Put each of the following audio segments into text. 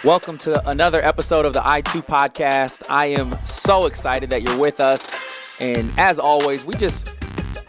Welcome to another episode of the I2 podcast. I am so excited that you're with us. And as always,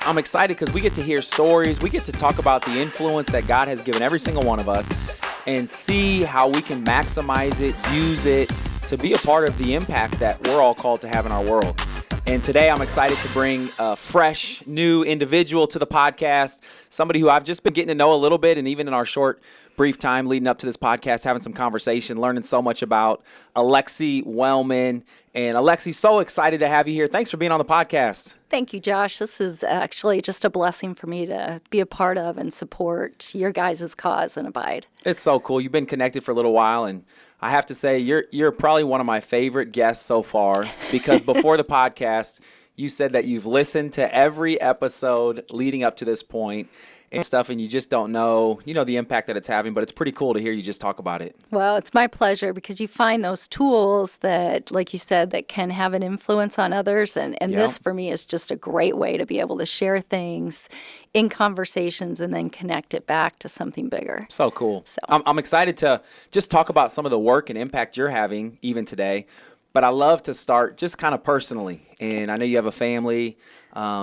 I'm excited because we get to hear stories. We get to talk about the influence that God has given every single one of us and see how we can maximize it, use it to be a part of the impact that we're all called to have in our world. And today I'm excited to bring a fresh, new individual to the podcast, somebody who I've just been getting to know a little bit, and even in our short, brief time leading up to this podcast, having some conversation, learning so much about Alexi Wellman. And Alexi, so excited to have you here. Thanks for being on the podcast. Thank you, Josh. This is actually just a blessing for me to be a part of and support your guys' cause and Abide. It's so cool. You've been connected for a little while, and I have to say you're probably one of my favorite guests so far, because before the podcast, you said that you've listened to every episode leading up to this point and stuff, and you just don't know, the impact that it's having, but it's pretty cool to hear you just talk about it. Well, it's my pleasure, because you find those tools that, like you said, that can have an influence on others, and Yep. This for me is just a great way to be able to share things in conversations and then connect it back to something bigger. So cool. So. I'm excited to just talk about some of the work and impact you're having even today, but I love to start just kind of personally, and I know you have a family.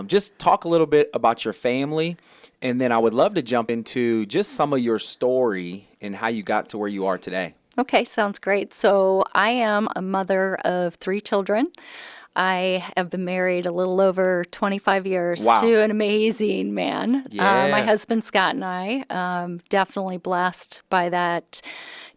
Just talk a little bit about your family, and then I would love to jump into just some of your story and how you got to where you are today. Okay, sounds great. So I am a mother of 3 children. I have been married a little over 25 years Wow. to an amazing man. Yeah. My husband, Scott, and I, definitely blessed by that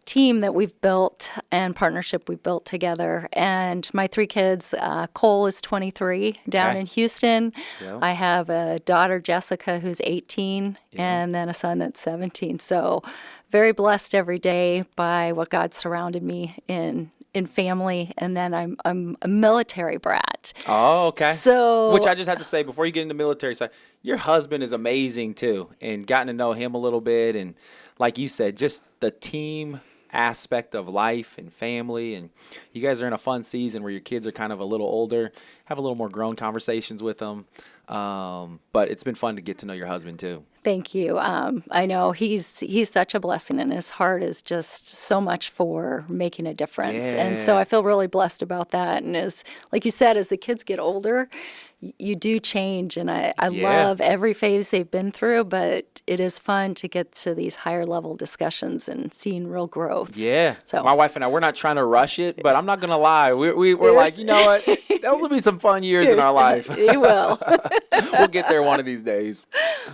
team that we've built and partnership we built together. And my 3 kids, Cole is 23 down Okay. in Houston. Yeah. I have a daughter, Jessica, who's 18, Yeah. and then a son that's 17. So very blessed every day by what God surrounded me in family. And then I'm a military brat. Oh, okay. So Which I just have to say, before you get into military side, your husband is amazing too, and gotten to know him a little bit, and like you said, just the team aspect of life and family, and you guys are in a fun season where your kids are kind of a little older, have a little more grown conversations with them, but it's been fun to get to know your husband too. Thank you. I know he's such a blessing, and his heart is just so much for making a difference. And so Yeah. I feel really blessed about that. And as, like you said, as the kids get older, you do change. And I Yeah. love every phase they've been through, but it is fun to get to these higher level discussions and seeing real growth. Yeah. So- my wife and I, we're not trying to rush it, but I'm not going to lie. We're like, you know what? Those will be some fun years in our life. You will. We'll get there one of these days.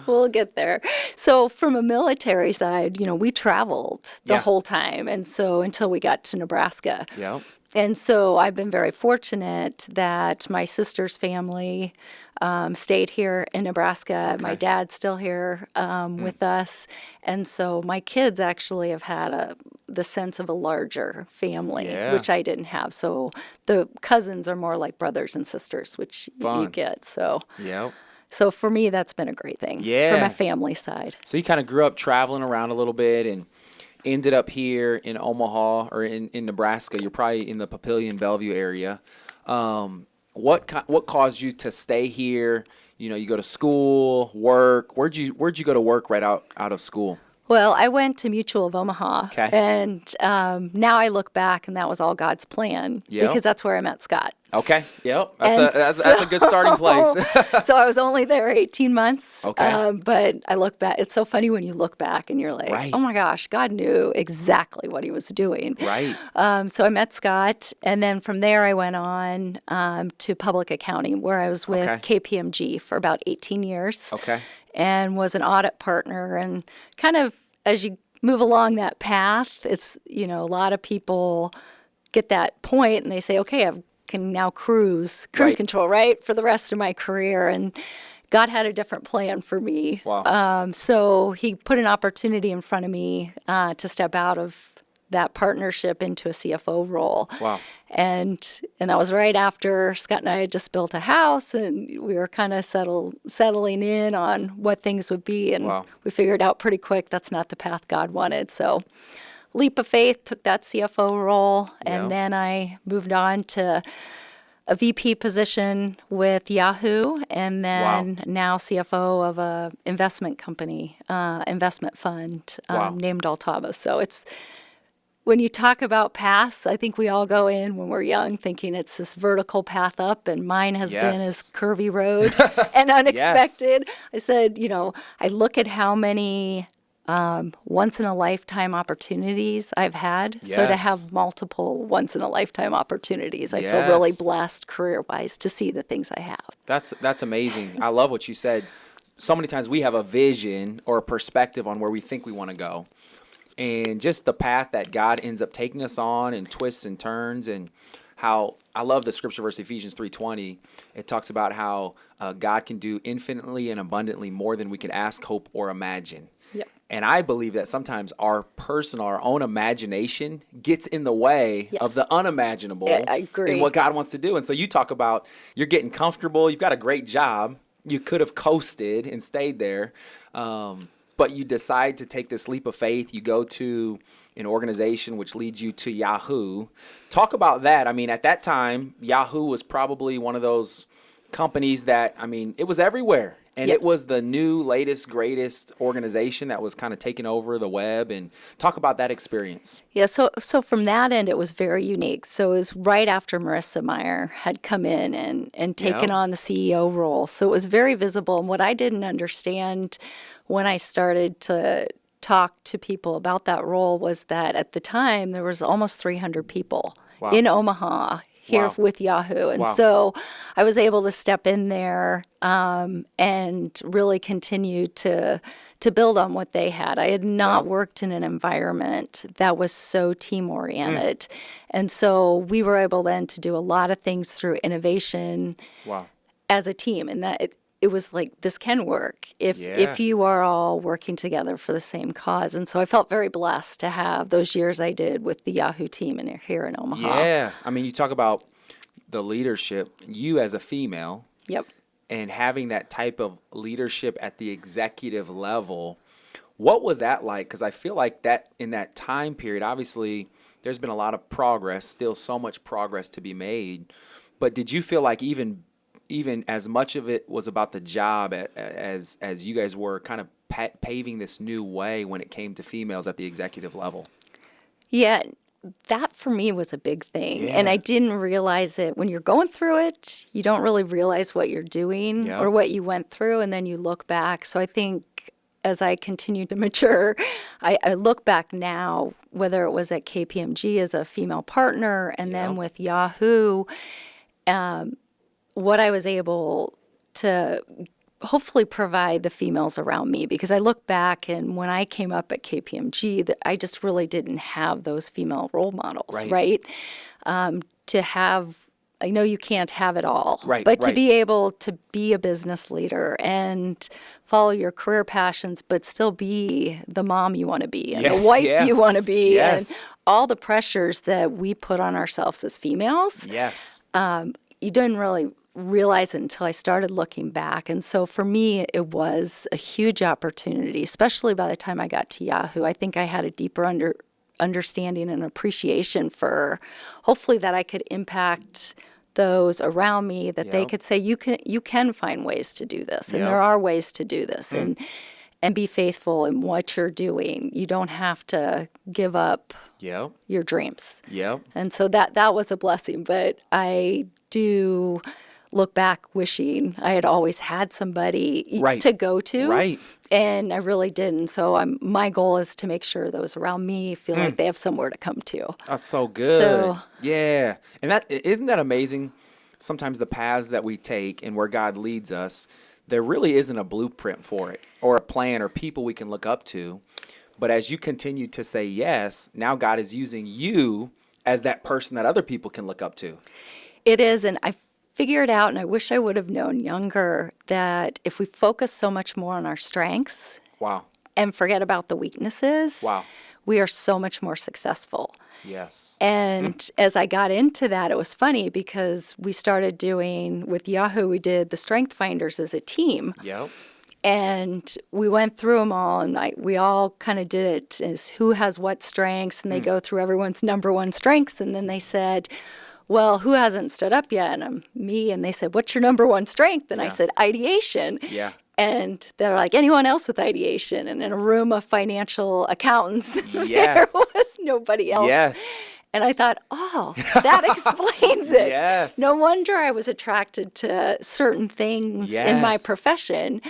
We'll get there. So from a military side, we traveled the Yeah. whole time. And so until we got to Nebraska. Yeah. And so I've been very fortunate that my sister's family stayed here in Nebraska. Okay. My dad's still here with us. And so my kids actually have had the sense of a larger family, Yeah. which I didn't have. So the cousins are more like brothers and sisters, which you Fun. get. So Yeah. for me, that's been a great thing Yeah. for my family side. So you kind of grew up traveling around a little bit and ended up here in Omaha or in Nebraska. You're probably in the Papillion, Bellevue area. What caused you to stay here? You go to school, work. Where'd you go to work right out of school? Well, I went to Mutual of Omaha, Okay. and now I look back, and that was all God's plan, Yep. because that's where I met Scott. Okay. Yep. And That's a good starting place. So I was only there 18 months, Okay. but I look back. It's so funny when you look back, and you're like, Right. oh my gosh, God knew exactly what he was doing. Right. So I met Scott, and then from there I went on to public accounting, where I was with Okay. KPMG for about 18 years. Okay. And was an audit partner. And kind of as you move along that path, it's, a lot of people get that point and they say, okay, I can now cruise Right. control, right, for the rest of my career. And God had a different plan for me. Wow. So he put an opportunity in front of me to step out of that partnership into a CFO role. Wow. And that was right after Scott and I had just built a house, and we were kind of settling in on what things would be. And Wow. we figured out pretty quick that's not the path God wanted. So leap of faith, took that CFO role, and Yeah. then I moved on to a VP position with Yahoo, and then now CFO of a investment company, investment fund Wow. named Altava. So it's when you talk about paths, I think we all go in when we're young thinking it's this vertical path up, and mine has been this curvy road and unexpected. I said, I look at how many once-in-a-lifetime opportunities I've had. So to have multiple once-in-a-lifetime opportunities, I feel really blessed career-wise to see the things I have. That's amazing. I love what you said. So many times we have a vision or a perspective on where we think we want to go. And just the path that God ends up taking us on, and twists and turns, and how I love the scripture verse Ephesians 3:20. It talks about how God can do infinitely and abundantly more than we can ask, hope, or imagine. Yep. And I believe that sometimes our own imagination gets in the way of the unimaginable. I agree. And what God wants to do. And so you talk about you're getting comfortable. You've got a great job. You could have coasted and stayed there. But you decide to take this leap of faith. You go to an organization which leads you to Yahoo. Talk about that. I mean, at that time, Yahoo was probably one of those companies that, it was everywhere. And it was the new, latest, greatest organization that was kind of taking over the web. And talk about that experience. Yeah, so from that end, it was very unique. So it was right after Marissa Meyer had come in and taken on the CEO role. So it was very visible. And what I didn't understand when I started to talk to people about that role was that at the time, there was almost 300 people in Omaha here with Yahoo. And so I was able to step in there and really continue to build on what they had. I had not worked in an environment that was so team-oriented. And so we were able then to do a lot of things through innovation as a team. And that it was like, this can work if you are all working together for the same cause. And so I felt very blessed to have those years I did with the Yahoo team here in Omaha. Yeah. You talk about the leadership, you as a female. Yep. And having that type of leadership at the executive level. What was that like? Because I feel like that in that time period, obviously, there's been a lot of progress, still so much progress to be made. But did you feel like even as much of it was about the job as you guys were kind of paving this new way when it came to females at the executive level? Yeah, that for me was a big thing. And I didn't realize it. When you're going through it, you don't really realize what you're doing or what you went through, and then you look back. So I think as I continue to mature, I look back now, whether it was at KPMG as a female partner and then with Yahoo, what I was able to hopefully provide the females around me, because I look back and when I came up at KPMG, I just really didn't have those female role models, right? To have, I know you can't have it all, but to be able to be a business leader and follow your career passions, but still be the mom you want to be and the wife you want to be, and all the pressures that we put on ourselves as females. You didn't really realize it until I started looking back. And so for me, it was a huge opportunity, especially by the time I got to Yahoo. I think I had a deeper understanding and appreciation for hopefully that I could impact those around me, that they could say, you can find ways to do this, and there are ways to do this, and be faithful in what you're doing. You don't have to give up your dreams. And so that was a blessing. But I do look back wishing I had always had somebody to go to. And I really didn't. So my goal is to make sure those around me feel like they have somewhere to come to. That's so good. And isn't that amazing? Sometimes the paths that we take and where God leads us, there really isn't a blueprint for it or a plan or people we can look up to. But as you continue to say yes, now God is using you as that person that other people can look up to. It is. And I figured out, and I wish I would have known younger, that if we focus so much more on our strengths and forget about the weaknesses, we are so much more successful. And as I got into that, it was funny because we started doing, with Yahoo, we did the Strength Finders as a team. And we went through them all, and we all kind of did it as who has what strengths, and they go through everyone's number one strengths, and then they said, well, who hasn't stood up yet? And I'm me. And they said, what's your number one strength? And I said, ideation. And they're like, anyone else with ideation? And in a room of financial accountants, there Yes. was nobody else. Yes. And I thought, oh, that explains it. Yes. No wonder I was attracted to certain things in my Yes. profession,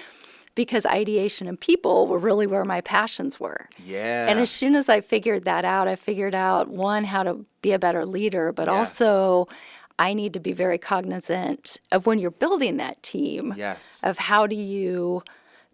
because ideation and people were really where my passions were. Yeah. And as soon as I figured that out, I figured out, one, how to be a better leader, but Yes. also I need to be very cognizant of when you're building that team, Yes. of how do you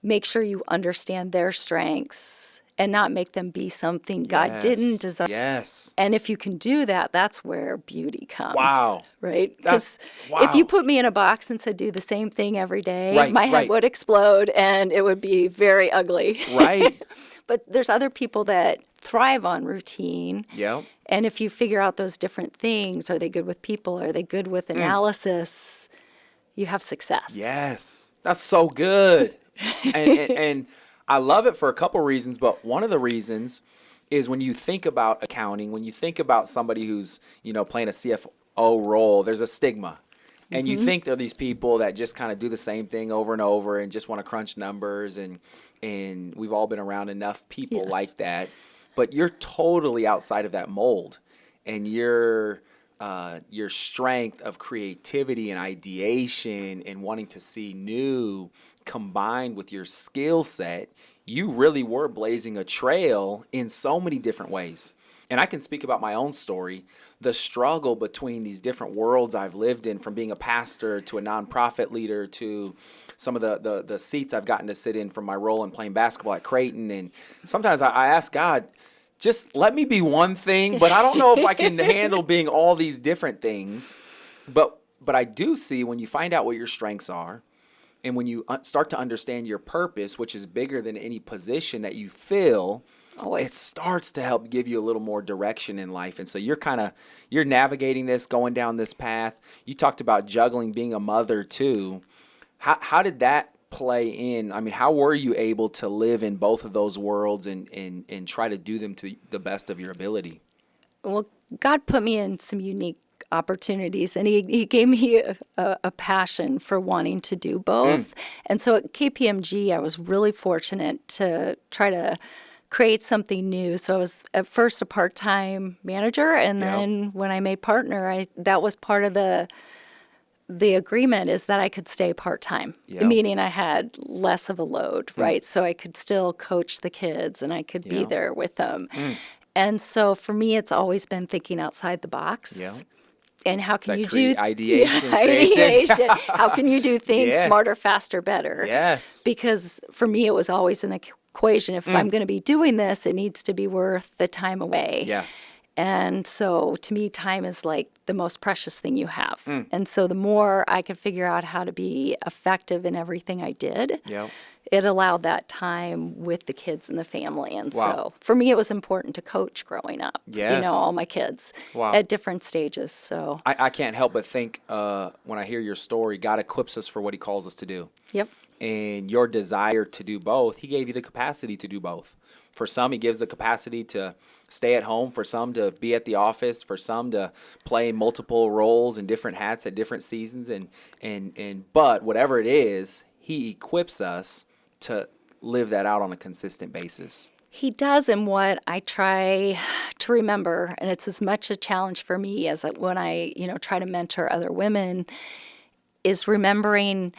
make sure you understand their strengths and not make them be something God Yes. didn't design. Yes. And if you can do that, that's where beauty comes. Wow. Right? That's- Because if you wow. put me in a box and said do the same thing every day, Right, my head right. would explode and it would be very ugly. Right. But there's other people that thrive on routine. Yep. And if you figure out those different things, are they good with people? Are they good with analysis? You have success. Yes. That's so good. And I love it for a couple reasons, but one of the reasons is when you think about accounting, when you think about somebody who's, playing a CFO role, there's a stigma. And you think they're these people that just kind of do the same thing over and over and just want to crunch numbers, and we've all been around enough people Yes. like that. But you're totally outside of that mold, and your strength of creativity and ideation and wanting to see new combined with your skill set, you really were blazing a trail in so many different ways. And I can speak about my own story, the struggle between these different worlds I've lived in, from being a pastor to a nonprofit leader to some of the seats I've gotten to sit in from my role in playing basketball at Creighton. And sometimes I ask God, just let me be one thing, but I don't know if I can handle being all these different things. But I do see, when you find out what your strengths are, and when you start to understand your purpose, which is bigger than any position that you fill, Always. it starts to help give you a little more direction in life. And so you're navigating this, going down this path. You talked about juggling, being a mother too. How did that play in? I mean, how were you able to live in both of those worlds and try to do them to the best of your ability? Well, God put me in some unique opportunities, and he gave me a passion for wanting to do both. And so at KPMG, I was really fortunate to try to create something new. So I was at first a part-time manager, and then when I made partner, that was part of the agreement, is that I could stay part-time, meaning I had less of a load, right? So I could still coach the kids and I could be there with them. And so for me, it's always been thinking outside the box. And how can you do ideation? Ideation. How can you do things Yeah. smarter, faster, better? Yes. Because for me, it was always an equation. If I'm going to be doing this, it needs to be worth the time away. Yes. And so to me, time is like the most precious thing you have. And so the more I could figure out how to be effective in everything I did, it allowed that time with the kids and the family. And so for me, it was important to coach growing up, Yes. all my kids Wow. at different stages. So I can't help but think, when I hear your story, God equips us for what he calls us to do. Yep. And your desire to do both, he gave you the capacity to do both. For some, he gives the capacity to stay at home, for some to be at the office, for some to play multiple roles and different hats at different seasons. But whatever it is, he equips us to live that out on a consistent basis. He does, and what I try to remember, and it's as much a challenge for me as when I, try to mentor other women, is remembering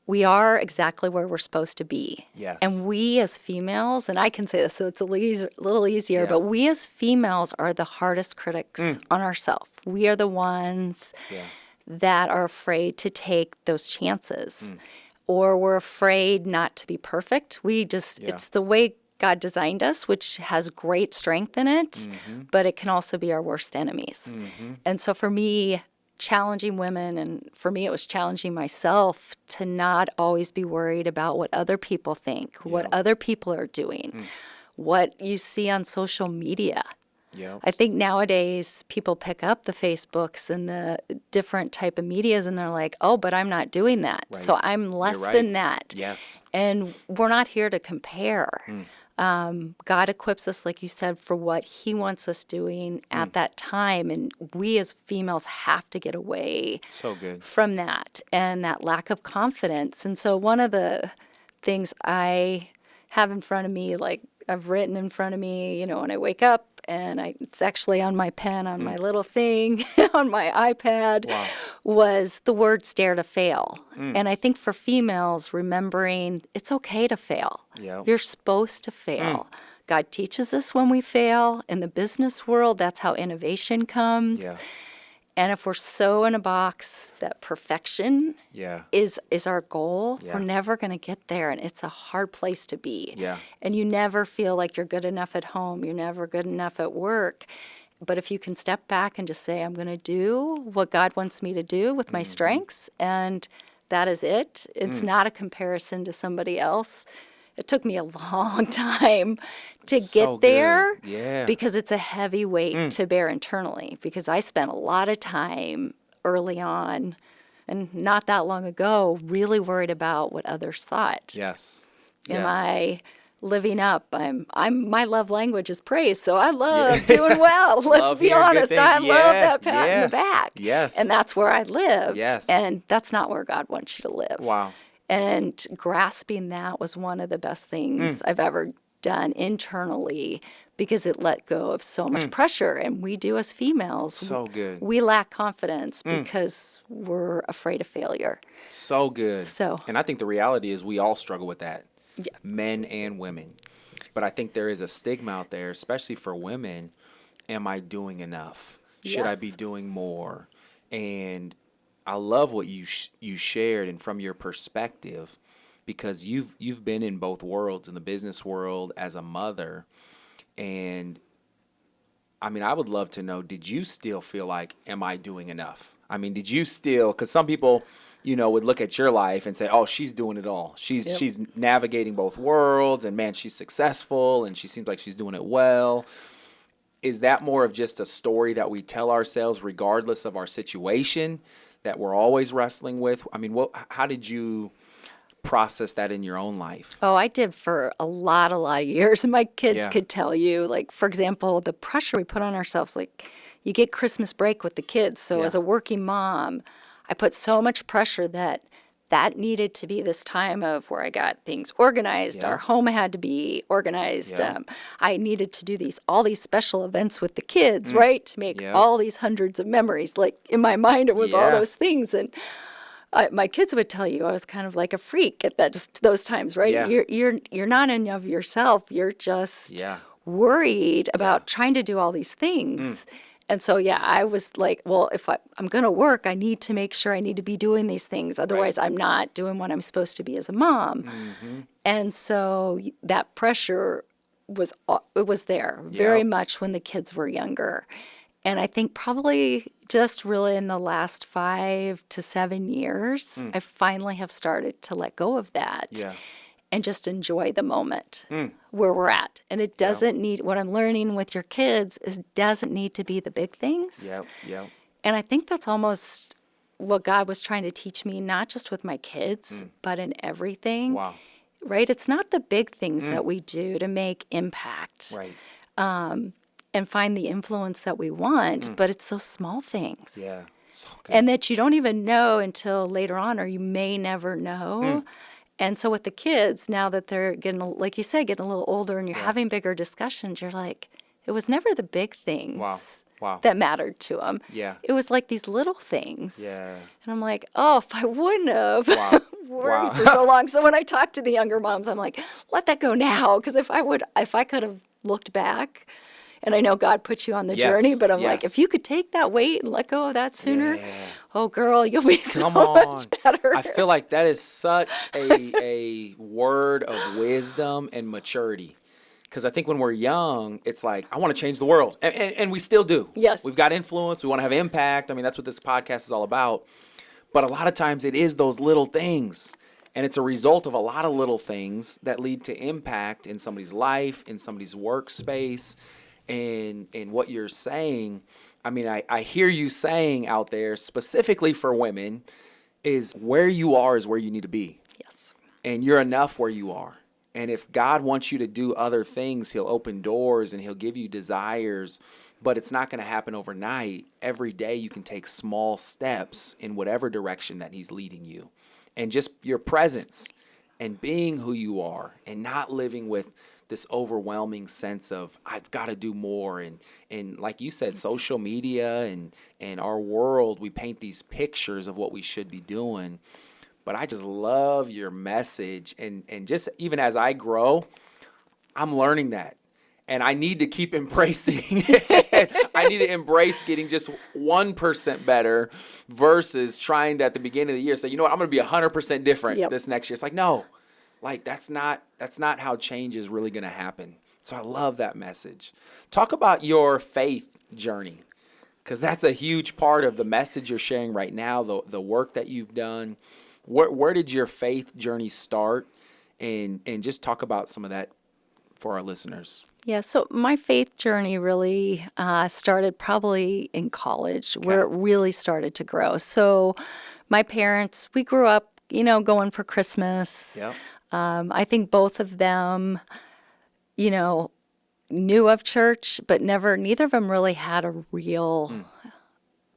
we are exactly where we're supposed to be. Yes. And we as females, and I can say this so it's a little easier, Yeah. but we as females are the hardest critics on ourselves. We are the ones that are afraid to take those chances. Or we're afraid not to be perfect. It's the way God designed us, which has great strength in it, but it can also be our worst enemies. And so for me, challenging women, and for me it was challenging myself to not always be worried about what other people think, what other people are doing, what you see on social media. Yep. I think nowadays people pick up the Facebooks and the different type of medias and they're like, oh, but I'm not doing that. Right. So I'm less You're right. than that. Yes. And we're not here to compare. God equips us, like you said, for what he wants us doing at that time. And we as females have to get away So good. from that and that lack of confidence. And so one of the things I have in front of me, like I've written in front of me, when I wake up, and it's actually on my pen, on my little thing, on my iPad, Wow. was the words dare to fail. And I think for females, remembering it's okay to fail. Yep. You're supposed to fail. God teaches us when we fail. In the business world, that's how innovation comes. Yeah. And if we're so in a box that perfection Yeah. is our goal, Yeah. we're never going to get there. And it's a hard place to be. Yeah. And you never feel like you're good enough at home. You're never good enough at work. But if you can step back and just say, I'm going to do what God wants me to do with my strengths, and that is it. It's not a comparison to somebody else. It took me a long time to So get there good. Yeah. because it's a heavy weight to bear internally, because I spent a lot of time early on and not that long ago really worried about what others thought. Yes. Am Yes. I living up? My love language is praise, so I love doing well. Let's Love be hearing good honest. things. I love Yeah, that pat in yeah. the back. Yes. And that's where I lived. Yes. And that's not where God wants you to live. Wow. And grasping that was one of the best things I've ever done internally, because it let go of so much pressure. And we do as females. So good. We lack confidence because we're afraid of failure. So good. So- And I think the reality is we all struggle with that. Yeah. Men and women. But I think there is a stigma out there, especially for women. Am I doing enough? Should I be Yes. doing more? And I love what you shared, and from your perspective, because you've been in both worlds, in the business world as a mother, and I mean, I would love to know, did you still feel like, am I doing enough? I mean, did you still, because some people, would look at your life and say, oh, she's doing it all. She's navigating both worlds, and man, she's successful, and she seems like she's doing it well. Is that more of just a story that we tell ourselves regardless of our situation that we're always wrestling with? I mean, how did you process that in your own life? Oh, I did for a lot of years. And my kids Yeah. could tell you, like, for example, the pressure we put on ourselves. Like, you get Christmas break with the kids. So Yeah. as a working mom, I put so much pressure that needed to be this time of where I got things organized. Yeah. Our home had to be organized. Yeah. I needed to do all these special events with the kids, right? To make Yeah. all these hundreds of memories. Like, in my mind, it was all Yeah. those things. And my kids would tell you I was kind of like a freak at just those times, right? Yeah. You're not in of yourself. You're just Yeah. worried about trying to do all these things. And so, I was like, well, if I'm going to work, I need to make sure I need to be doing these things. Otherwise, I'm not doing what I'm supposed to be as a mom. And so that pressure was there very Yep. much when the kids were younger. And I think probably just really in the last 5 to 7 years, I finally have started to let go of that. Yeah. And just enjoy the moment where we're at. And it doesn't need, what I'm learning with your kids is doesn't need to be the big things. Yep. Yep. And I think that's almost what God was trying to teach me, not just with my kids, but in everything. Wow. Right? It's not the big things that we do to make impact Right. and find the influence that we want, but it's those small things. Yeah. So good. And that you don't even know until later on, or you may never know. And so with the kids, now that they're getting, like you said, getting a little older and you're having bigger discussions, you're like, it was never the big things Wow. that mattered to them. Yeah. It was like these little things. Yeah. And I'm like, oh, if I wouldn't have Wow. worried Wow. for so long. So when I talk to the younger moms, I'm like, let that go now. Because if I could have looked back, and I know God put you on the Yes, journey, but I'm like, yes. if you could take that weight and let go of that sooner, Yeah. oh, girl, you'll be Come so on. much better. I feel like that is such a word of wisdom and maturity. Because I think when we're young, it's like, I want to change the world. And we still do. Yes. We've got influence. We want to have impact. I mean, that's what this podcast is all about. But a lot of times it is those little things. And it's a result of a lot of little things that lead to impact in somebody's life, in somebody's workspace. And what you're saying, I mean, I hear you saying out there, specifically for women, is where you are is where you need to be. Yes. And you're enough where you are. And if God wants you to do other things, he'll open doors and he'll give you desires, but it's not going to happen overnight. Every day you can take small steps in whatever direction that he's leading you. And just your presence and being who you are and not living with this overwhelming sense of I've got to do more. And like you said, social media and our world, we paint these pictures of what we should be doing. But I just love your message. And just even as I grow, I'm learning that. And I need to keep embracing it. I need to embrace getting just 1% better versus trying to, at the beginning of the year, say, you know what, I'm going to be 100% different this next year. It's like, no, like that's not how change is really going to happen. So I love that message. Talk about your faith journey, because that's a huge part of the message you're sharing right now, the work that you've done. Where did your faith journey start? And just talk about some of that for our listeners. Yeah, so my faith journey really started probably in college, where it really started to grow. So my parents, we grew up, going for Christmas. Yeah. I think both of them, knew of church, but neither of them really had a real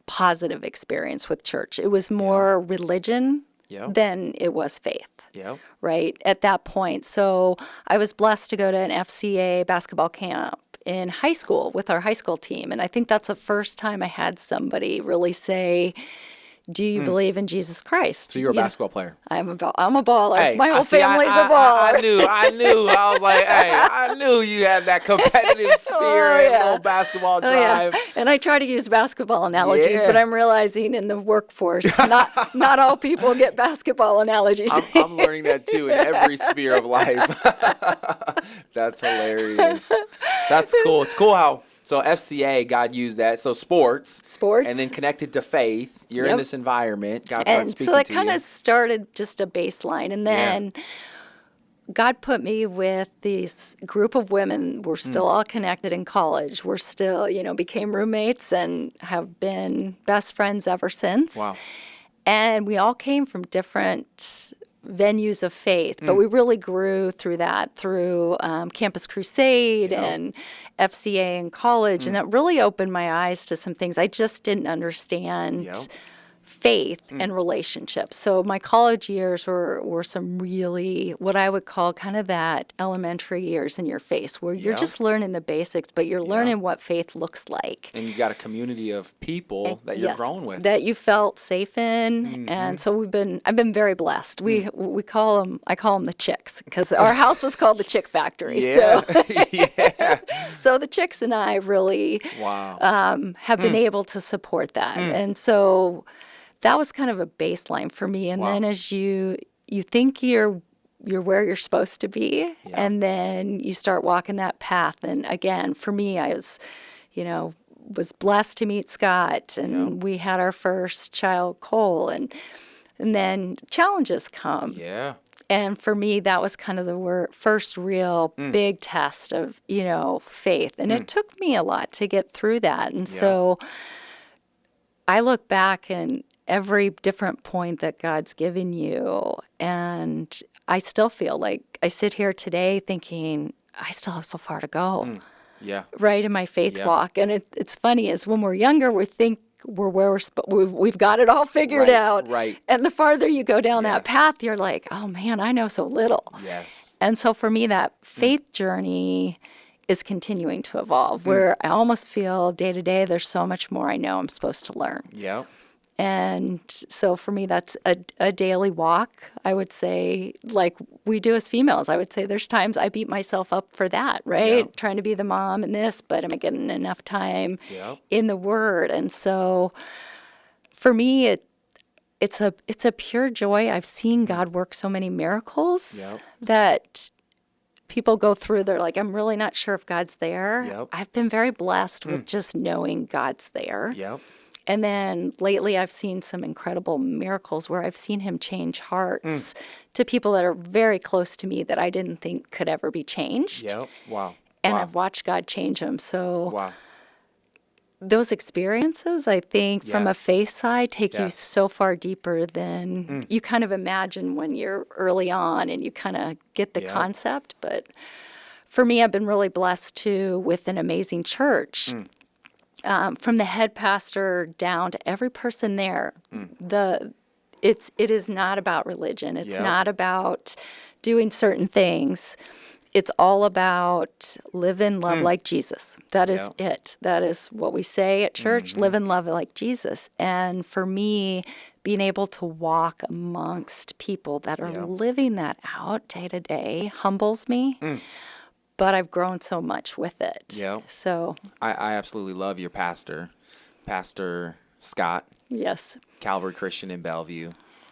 positive experience with church. It was more religion than it was faith. Yeah. Right at that point. So I was blessed to go to an FCA basketball camp in high school with our high school team. And I think that's the first time I had somebody really say, do you believe in Jesus Christ? So you're a basketball player. I'm a baller. Hey, my whole family's a baller. I knew. I was like, hey, I knew you had that competitive spirit, little basketball drive. Yeah. And I try to use basketball analogies, but I'm realizing in the workforce, not all people get basketball analogies. I'm learning that too in every sphere of life. That's hilarious. That's cool. It's cool how. So FCA, God used that. So sports. And then connected to faith. You're in this environment. God starts speaking to you. And so that kind of started just a baseline. And then God put me with this group of women. We're still all connected in college. We're still, became roommates and have been best friends ever since. Wow. And we all came from different venues of faith, but we really grew through Campus Crusade and FCA in college, and it really opened my eyes to some things I just didn't understand faith and relationships. So my college years were some really, what I would call kind of that elementary years in your faith, where you're just learning the basics, but you're learning what faith looks like. And you've got a community of people that you're growing with. That you felt safe in. And so I've been very blessed. I call them the chicks, because our house was called the Chick Factory. Yeah. So, so the chicks and I really have been able to support that. And so that was kind of a baseline for me. And then as you think you're where you're supposed to be, and then you start walking that path. And again, for me, I was blessed to meet Scott, and we had our first child, Cole, and then challenges come. Yeah. And for me, that was kind of the first real big test of, faith. And it took me a lot to get through that. And so I look back and every different point that God's given you, and I still feel like I sit here today thinking, I still have so far to go. Right, in my faith walk. And it's funny, is when we're younger, we think we're where we've got it all figured out. Right. And the farther you go down that path, you're like, oh man, I know so little. Yes. And so for me, that faith journey is continuing to evolve, where I almost feel day to day there's so much more I know I'm supposed to learn. Yeah. And so for me, that's a daily walk, I would say, like we do as females. I would say there's times I beat myself up for that, right? Yeah. Trying to be the mom and this, but am I getting enough time in the Word? And so for me, it's a pure joy. I've seen God work so many miracles that people go through. They're like, I'm really not sure if God's there. I've been very blessed with just knowing God's there. And then lately I've seen some incredible miracles where I've seen him change hearts to people that are very close to me that I didn't think could ever be changed. Wow. and Wow. I've watched God change them. So Wow. those experiences, I think, from a Yes. faith side, take you Yes. so far deeper than you kind of imagine when you're early on and you kind of get the Yep. concept. But for me, I've been really blessed too with an amazing church. From the head pastor down to every person there, it is not about religion. It's Yep. not about doing certain things. It's all about live and love like Jesus. That is Yep. it. That is what we say at church, live and love like Jesus. And for me, being able to walk amongst people that are Yep. living that out day to day humbles me. But I've grown so much with it. Yep. So, I absolutely love your pastor, Pastor Scott, yes. Calvary Christian in Bellevue,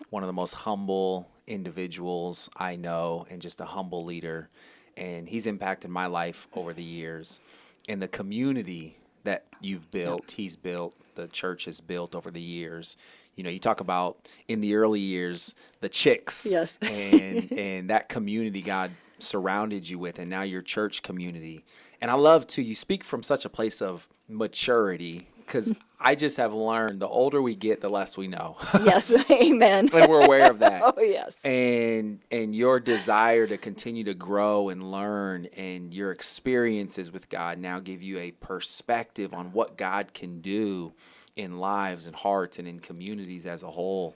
one of the most humble individuals I know and just a humble leader. And he's impacted my life over the years. And the community that you've built, he's built, the church has built over the years. You know, you talk about in the early years, the chicks. Yes. and that community God surrounded you with, and now your church community. And I love to, you speak from such a place of maturity, because I just have learned the older we get, the less we know. Yes. Amen. And we're aware of that. Oh, yes. And your desire to continue to grow and learn, and your experiences with God now give you a perspective on what God can do in lives and hearts and in communities as a whole.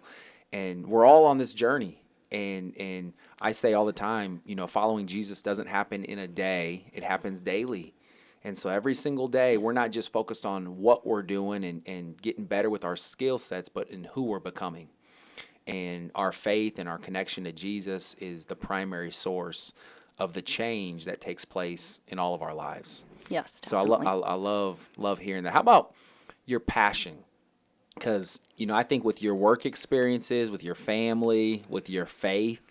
And we're all on this journey. And I say all the time, you know, following Jesus doesn't happen in a day. It happens daily. And so every single day, we're not just focused on what we're doing and getting better with our skill sets, but in who we're becoming. And our faith and our connection to Jesus is the primary source of the change that takes place in all of our lives. Yes, So definitely. I love hearing that. How about your passion? Because, you know, I think with your work experiences, with your family, with your faith,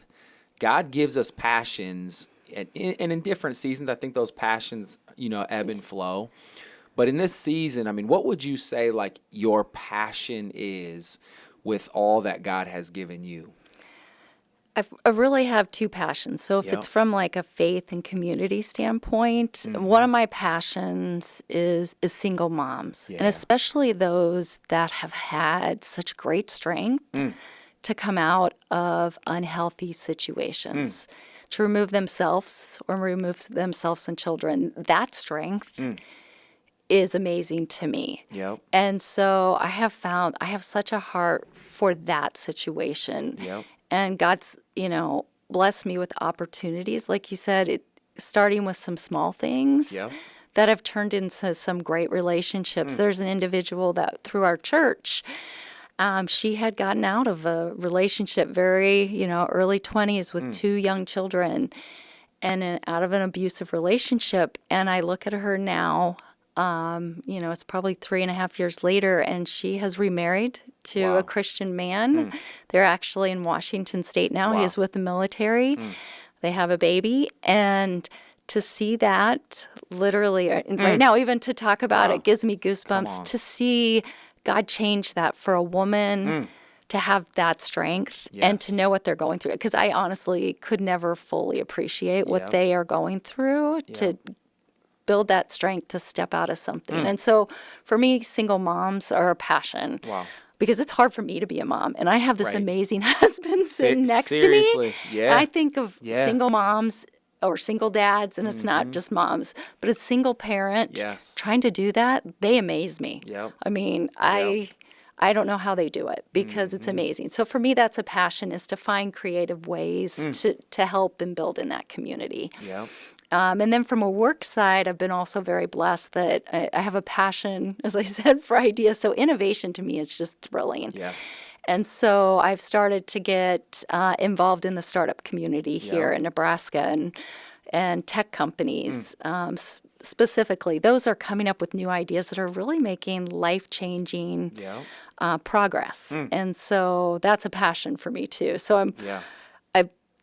God gives us passions. And in different seasons, I think those passions, you know, ebb and flow. But in this season, I mean, what would you say, like, your passion is with all that God has given you? I really have two passions. So if Yep. it's from like a faith and community standpoint, one of my passions is single moms, and Yeah. especially those that have had such great strength to come out of unhealthy situations, to remove themselves and children. That strength is amazing to me. Yep. And so I have found I have such a heart for that situation. Yep. And God's, you know, blessed me with opportunities, like you said, starting with some small things Yep. that have turned into some great relationships. There's an individual that through our church, she had gotten out of a relationship very, you know, early 20s with two young children and out of an abusive relationship. And I look at her now, you know, it's probably 3.5 years later, and she has remarried to Wow. a Christian man. They're actually in Washington State now. Wow. He is with the military. They have a baby. And to see that literally right now, even to talk about Wow. it gives me Come goosebumps on. to see God change that for a woman to have that strength and to Yes. know what they're going through. Because I honestly could never fully appreciate what Yep. they are going through to build that strength to step out of something. And so for me, single moms are a passion. Wow. Because it's hard for me to be a mom. And I have this Right. amazing husband sitting next to me. Seriously. Yeah. I think of Yeah. single moms or single dads, and it's not just moms, but a single parent Yes. trying to do that, they amaze me. Yep. I mean, I don't know how they do it because it's amazing. So for me, that's a passion, is to find creative ways to help and build in that community. Yep. And then from a work side, I've been also very blessed that I have a passion, as I said, for ideas. So innovation to me is just thrilling. Yes. And so I've started to get involved in the startup community here in Nebraska and tech companies specifically. Those are coming up with new ideas that are really making life-changing progress. And so that's a passion for me too. So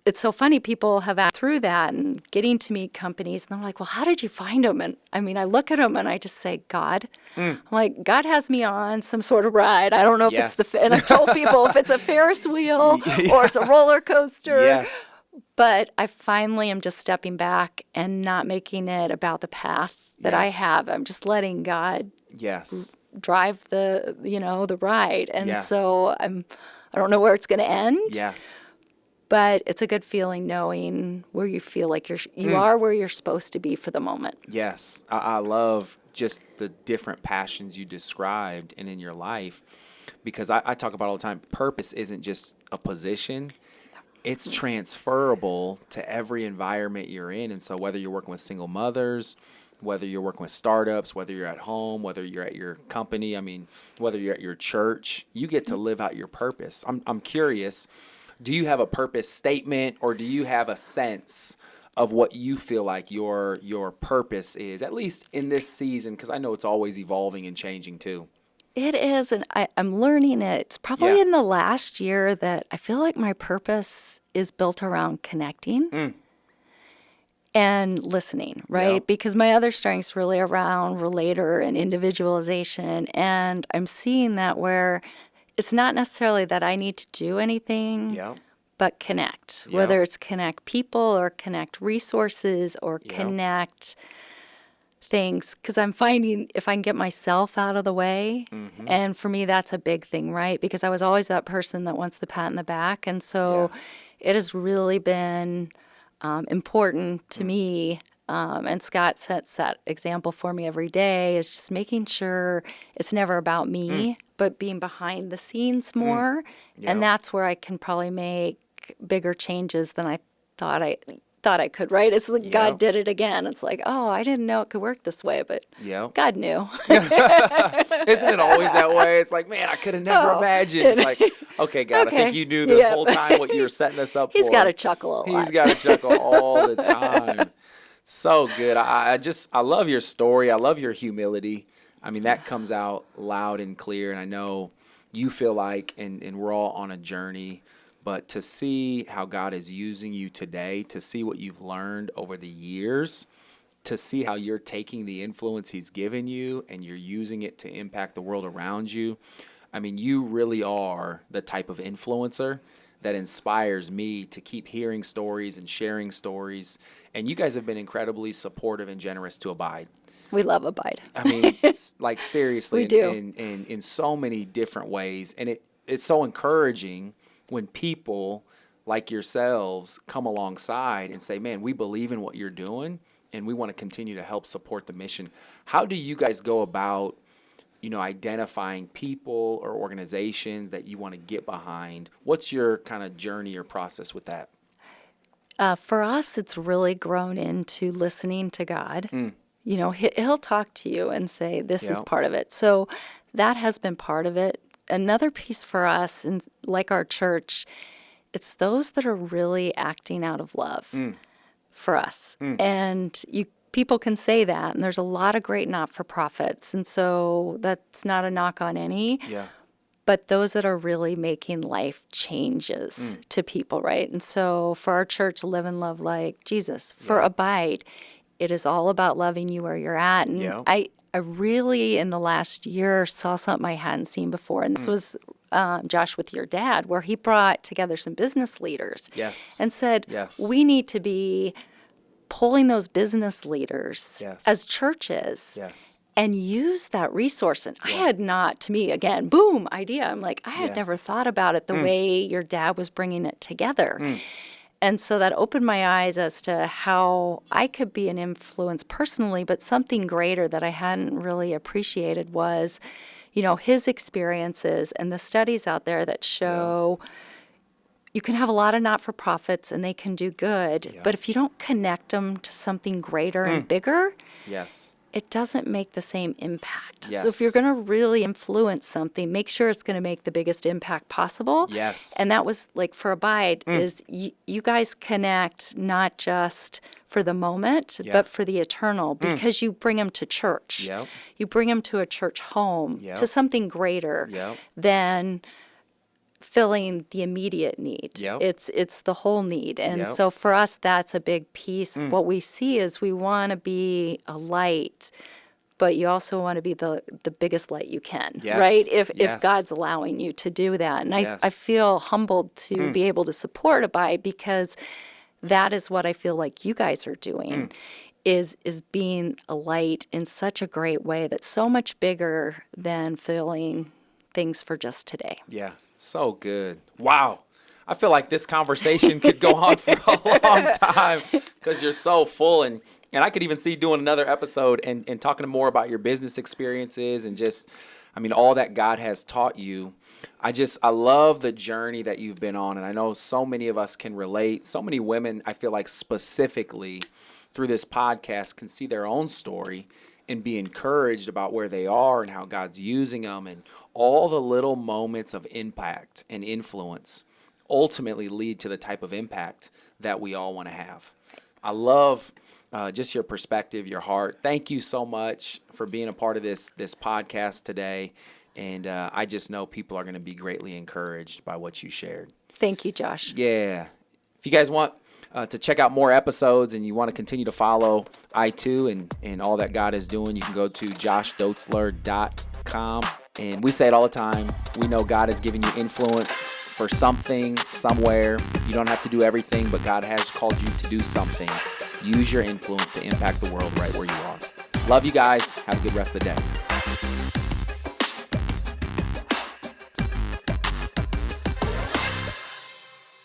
it's so funny, people have asked through that and getting to meet companies, and they're like, well, how did you find them? And I mean, I look at them and I just say, God. I'm like, God has me on some sort of ride. I don't know if it's and I've told people if it's a Ferris wheel or it's a roller coaster. Yes. But I finally am just stepping back and not making it about the path that I Yes. have. I'm just letting God Yes. drive the ride. And Yes. so I don't know where it's going to end, Yes. but it's a good feeling knowing where you feel like you are where you're supposed to be for the moment. Yes. I love just the different passions you described and in your life, because I talk about all the time, purpose isn't just a position. It's transferable to every environment you're in. And so whether you're working with single mothers, whether you're working with startups, whether you're at home, whether you're at your company, I mean, whether you're at your church, you get to live out your purpose. I'm curious, do you have a purpose statement, or do you have a sense of what you feel like your purpose is, at least in this season? Because I know it's always evolving and changing too. It is, and I'm learning it probably Yeah. in the last year that I feel like my purpose is built around connecting and listening, right? Yeah. Because my other strengths really around relator and individualization, and I'm seeing that where it's not necessarily that I need to do anything, Yeah. but connect, Yeah. whether it's connect people or connect resources or Yeah. connect things, because I'm finding if I can get myself out of the way, and for me that's a big thing, right? Because I was always that person that wants the pat in the back, and so it has really been important to me. And Scott sets that example for me every day, is just making sure it's never about me, but being behind the scenes more. Yeah. And that's where I can probably make bigger changes than I thought I could, right? It's like Yeah. God did it again. It's like, oh, I didn't know it could work this way, but Yeah. God knew. Isn't it always that way? It's like, man, I could have never imagined. It's like, okay, God, I think you knew the whole time what you were setting us up for. He's got to chuckle a lot. He's got to chuckle all the time. So good. I love your story. I love your humility. I mean, that comes out loud and clear. And I know you feel like, and we're all on a journey, but to see how God is using you today, to see what you've learned over the years, to see how you're taking the influence he's given you and you're using it to impact the world around you. I mean, you really are the type of influencer that inspires me to keep hearing stories and sharing stories. And you guys have been incredibly supportive and generous to Abide. We love Abide. I mean, it's like seriously, We do. in so many different ways. And it's so encouraging when people like yourselves come alongside and say, man, we believe in what you're doing and we want to continue to help support the mission. How do you guys go about, identifying people or organizations that you want to get behind? What's your kind of journey or process with that? For us, it's really grown into listening to God. He'll talk to you and say, this is Yeah. part of it. So that has been part of it. Another piece for us, and like our church, it's those that are really acting out of love for us. And people can say that, and there's a lot of great not-for-profits, and so that's not a knock on any. Yeah. But those that are really making life changes to people, right? And so for our church, Live and Love Like Jesus. For Abide, it is all about loving you where you're at. And Yeah. I really, in the last year, saw something I hadn't seen before. And this was, Josh, with your dad, where he brought together some business leaders Yes. and said, Yes. we need to be pulling those business leaders Yes. as churches Yes. and use that resource. And I had not, to me, again, boom, idea. I'm like, I had Yeah. never thought about it the way your dad was bringing it together. And so that opened my eyes as to how I could be an influence personally, but something greater that I hadn't really appreciated was, his experiences and the studies out there that show you can have a lot of not-for-profits and they can do good, but if you don't connect them to something greater and bigger, Yes. it doesn't make the same impact. Yes. So if you're going to really influence something, make sure it's going to make the biggest impact possible. Yes. And that was like for Abide is you guys connect not just for the moment, but for the eternal, because you bring them to church. Yep. You bring them to a church home, Yep. to something greater Yep. than filling the immediate need. Yep. It's the whole need. And Yep. so for us, that's a big piece. What we see is we want to be a light, but you also want to be the biggest light you can, Yes. right? If Yes. God's allowing you to do that. And I Yes. feel humbled to be able to support Abide because that is what I feel like you guys are doing. Is being a light in such a great way that's so much bigger than filling things for just today. Yeah, so good. Wow. I feel like this conversation could go on for a long time because you're so full. And I could even see doing another episode and talking more about your business experiences and just, I mean, all that God has taught you. I love the journey that you've been on. And I know so many of us can relate. So many women, I feel like specifically through this podcast, can see their own story and be encouraged about where they are and how God's using them, and all the little moments of impact and influence ultimately lead to the type of impact that we all want to have. I love just your perspective, your heart. Thank you so much for being a part of this podcast today. And I just know people are going to be greatly encouraged by what you shared. Thank you, Josh. Yeah. If you guys want to check out more episodes and you want to continue to follow I2 and all that God is doing, you can go to joshdotzler.com. And we say it all the time. We know God is giving you influence for something, somewhere. You don't have to do everything, but God has called you to do something. Use your influence to impact the world right where you are. Love you guys. Have a good rest of the day.